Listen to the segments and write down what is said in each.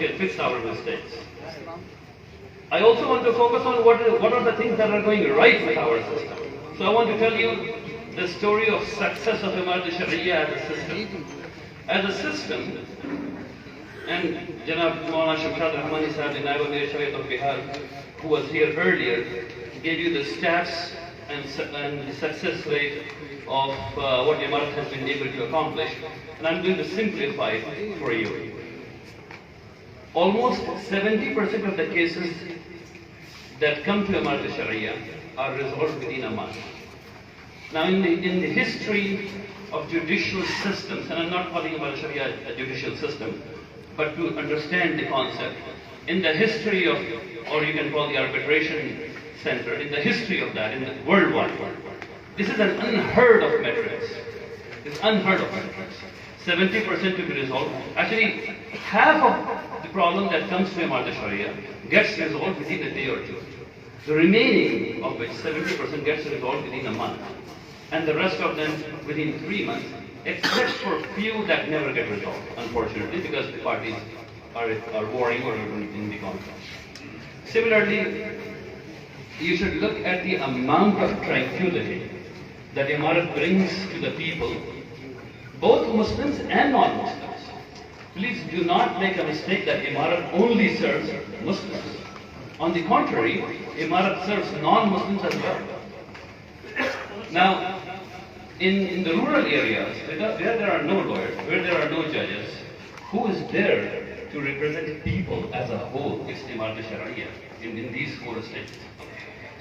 can fix our mistakes. I also want to focus on what are the things that are going right with our system. So I want to tell you the story of success of Imarat al-Sharia as a system. As a system, and Janab Maulana Rahmani Sahib, the Naib Amir Shariat of Bihar, who was here earlier, gave you the stats and the success rate of what Imarat has been able to accomplish. And I'm going to simplify it for you. Almost 70% of the cases that come to Imarat al-Sharia are resolved within a month. Now in the history of judicial systems, and I'm not calling Imarat al-Sharia a judicial system, but to understand the concept, in the history of, or you can call the arbitration center, in the history of that, in the worldwide, this is an unheard of metrics. It's unheard of metrics. 70% to be resolved. Actually, half of the problem that comes to Imarat al-Sharia gets resolved within a day or two. The remaining of which 70% gets resolved within a month. And the rest of them within 3 months, except for few that never get resolved, unfortunately, because the parties are warring or in the conflict. Similarly, you should look at the amount of tranquility that Imarat brings to the people, both Muslims and non-Muslims. Please do not make a mistake that Imarat only serves Muslims. On the contrary, Imarat serves non-Muslims as well. Now, in the rural areas, where there are no lawyers, where there are no judges, who is there to represent people as a whole? It's Imarat al-Sharia in these 4 states.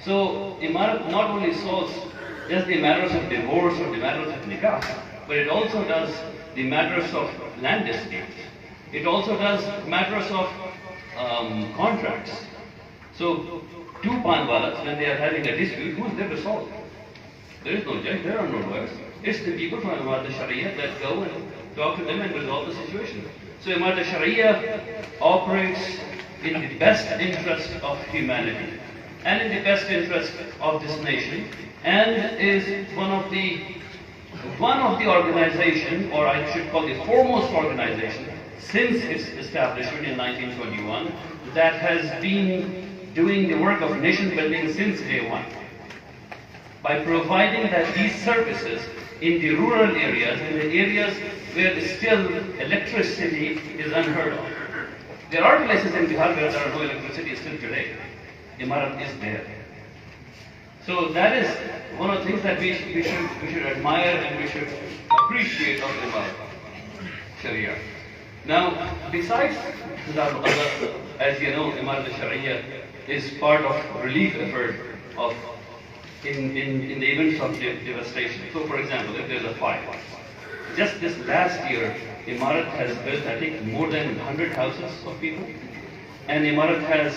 So, Imarat not only solves just the matters of divorce or the matters of nikah, but it also does the matters of land disputes. It also does matters of contracts. So, 2 panwalas, when they are having a dispute, who is there to solve? There is no judge, there are no lawyers. It's the people from Imarat al-Sharia that go and talk to them and resolve the situation. So Imarat al-Sharia operates in the best interest of humanity and in the best interest of this nation, and is one of the organization, or I should call the foremost organization, since its establishment in 1921, that has been doing the work of nation building since day one, by providing that these services in the rural areas, in the areas where still electricity is unheard of. There are places in Bihar where there are no electricity still today. Imarat is there. So that is one of the things that we should admire and we should appreciate of Imarat Sharia. Now, besides that, as you know, Imarat Sharia is part of relief effort of in the events of devastation. So, for example, if there's a fire, just this last year, Imarat has built, I think, more than 100 houses of people, and Imarat has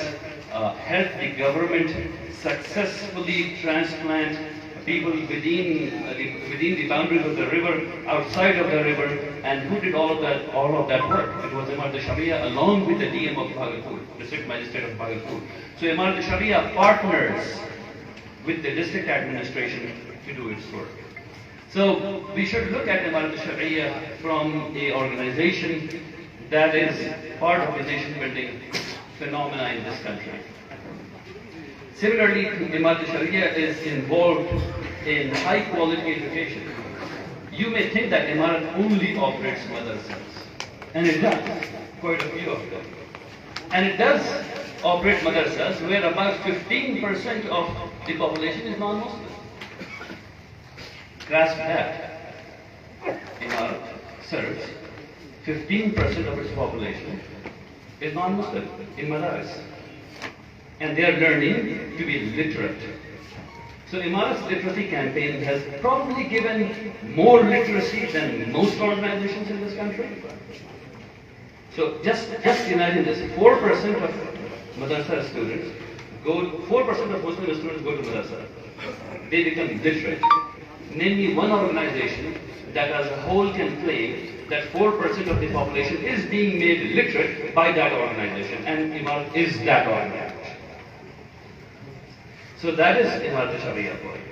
helped the government successfully transplant people within the boundaries of the river, outside of the river, and who did all of that work? It was Imarat Sharia along with the DM of Bhagalpur, District Magistrate of Bhagalpur. So Imarat Sharia partners with the district administration to do its work. So we should look at Imarat Sharia from an organization that is part of the nation building phenomena in this country. Similarly, Imarat Sharia is involved in high quality education. You may think that Imarat only operates madrasas, and it does, quite a few of them. And it does operate madrasas where about 15% of the population is non-Muslim. Grasp that. Imarat serves 15% of its population is non-Muslim in madaris. And they are learning to be literate. So Imarat's literacy campaign has probably given more literacy than most organizations in this country. So just imagine this, 4% of madrasa students 4% of Muslim students go to madrasa. They become literate. Name me one organization that as a whole can claim that 4% of the population is being made literate by that organization, and Imarat is that organization. So that is Imarat Sharia for you.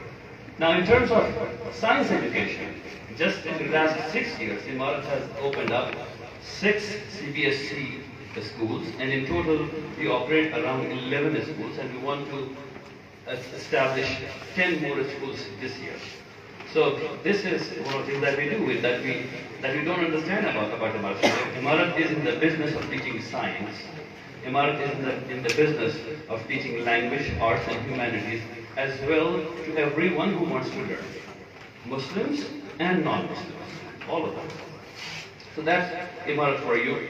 Now in terms of science education, just in the last 6 years, Imarat has opened up 6 CBSE schools, and in total we operate around 11 schools, and we want to establish 10 more schools this year. So this is one of the things that we do, is that we don't understand about Imarat. Imarat is in the business of teaching science. Imarat is in the business of teaching language, arts and humanities as well to everyone who wants to learn. Muslims and non-Muslims, all of them. So that's Imarat for you.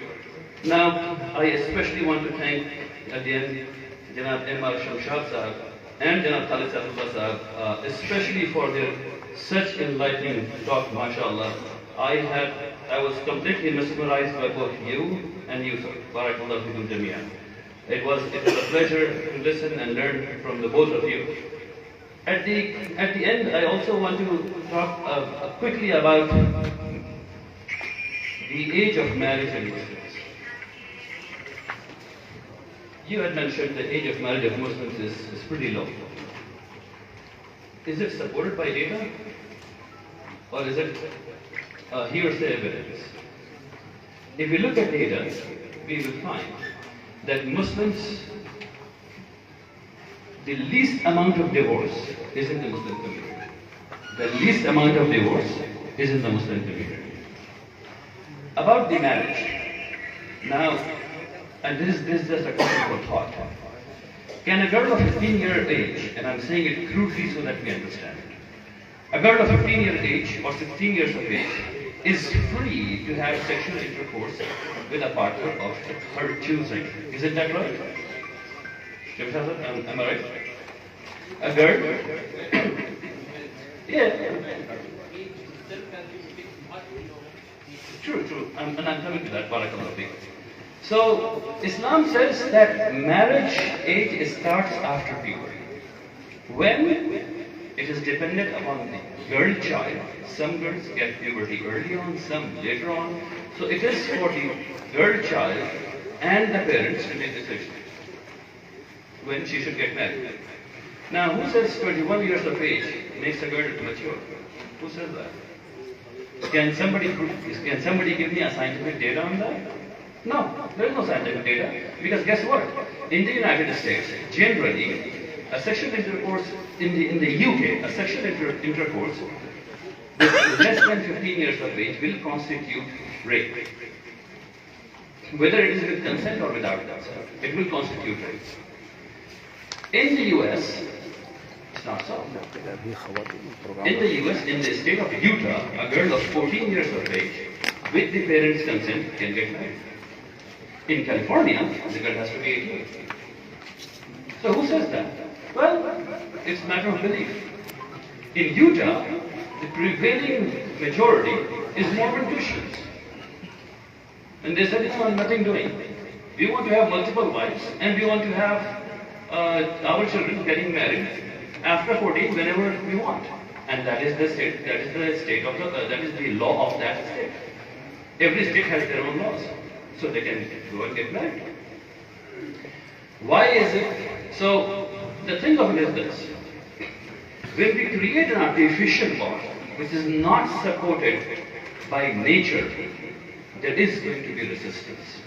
Now, I especially want to thank again Janab Imar Shamshad Sahab and Janab Khalid Sahab, especially for their such enlightening talk, mashallah. I was completely mesmerized by both you and you, sir. Barakallahu fikum jami'an. It was a pleasure to listen and learn from the both of you. At the end, I also want to talk quickly about the age of marriage in Muslims. You had mentioned the age of marriage of Muslims is pretty low. Is it supported by data? Or is it hearsay evidence? If we look at data, we will find that Muslims, the least amount of divorce is in the Muslim community. The least amount of divorce is in the Muslim community. About the marriage, now, and this is just a question for thought. Can a girl of 15-year age, and I'm saying it crudely so that we understand it, a girl of 15-year age or 16 years of age is free to have sexual intercourse with a partner of her choosing. Isn't that right? Am I right? A girl? Yeah. True. And I'm coming to that, barakallahu. So, Islam says that marriage age starts after puberty. When it is dependent upon the girl child. Some girls get puberty early on, some later on. So it is for the girl child and the parents to make the decision when she should get married. Now, who says 21 years of age makes a girl mature? Who says that? Can somebody give me a scientific data on that? No, there is no scientific data. Because guess what? In the United States, generally, a sexual intercourse in the UK, a sexual intercourse with less than 15 years of age will constitute rape. Whether it is with consent or without consent, it will constitute rape. In the US, it's not so. In the US, in the state of Utah, a girl of 14 years of age, with the parents' consent, can get married. In California, the girl has to be 18. So who says that? Well, it's a matter of belief. In Utah, the prevailing majority is Mormon Christians. And they said it's nothing doing. We want to have multiple wives and we want to have our children getting married after 14 whenever we want. And that is the state, that is the law of that state. Every state has their own laws. So they can go and get married. Why is it? So, the thing of it is this. When we create an artificial bond, which is not supported by nature, there is going to be resistance.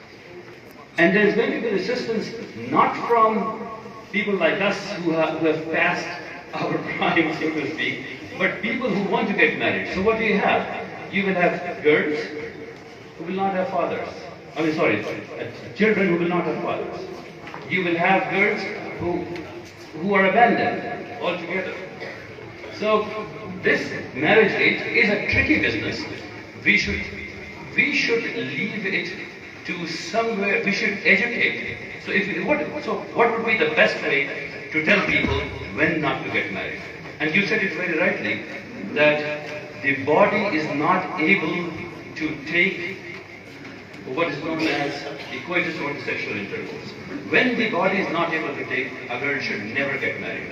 And there is going to be resistance not from people like us who have passed our prime, so to speak, but people who want to get married. So what do you have? You will have girls who will not have fathers. Children who will not have fathers. You will have girls who are abandoned altogether. So this marriage age is a tricky business. We should leave it to somewhere. We should educate. So what would be the best way to tell people when not to get married? And you said it very rightly that the body is not able to take what is known as the coitus or sexual intercourse. When the body is not able to take, a girl should never get married.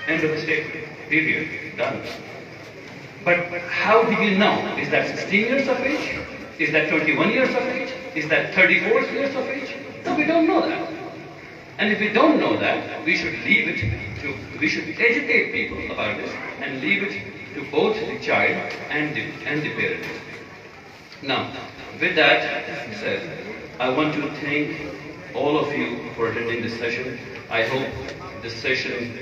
End of the statement. Period. Done. But how do you know? Is that 16 years of age? Is that 21 years of age? Is that 34 years of age? No, we don't know that. And if we don't know that, we should we should educate people about this and leave it to both the child and the parents. Now, with that said, I want to thank all of you for attending this session. I hope this session,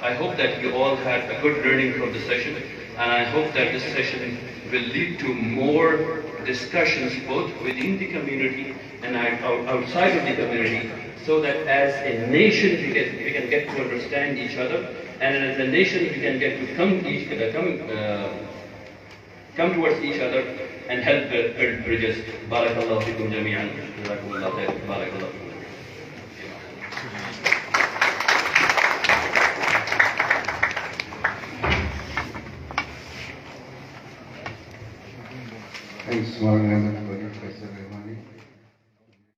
I hope that you all had a good learning from the session, and I hope that this session will lead to more discussions both within the community and outside of the community, so that as a nation we can get to understand each other, and as a nation we can get to come towards each other and help build bridges. Barakallahu fikum jami'an. Jazakumullahu khair. Barakallahu fikum. Thanks, Maulana, for your Faisal.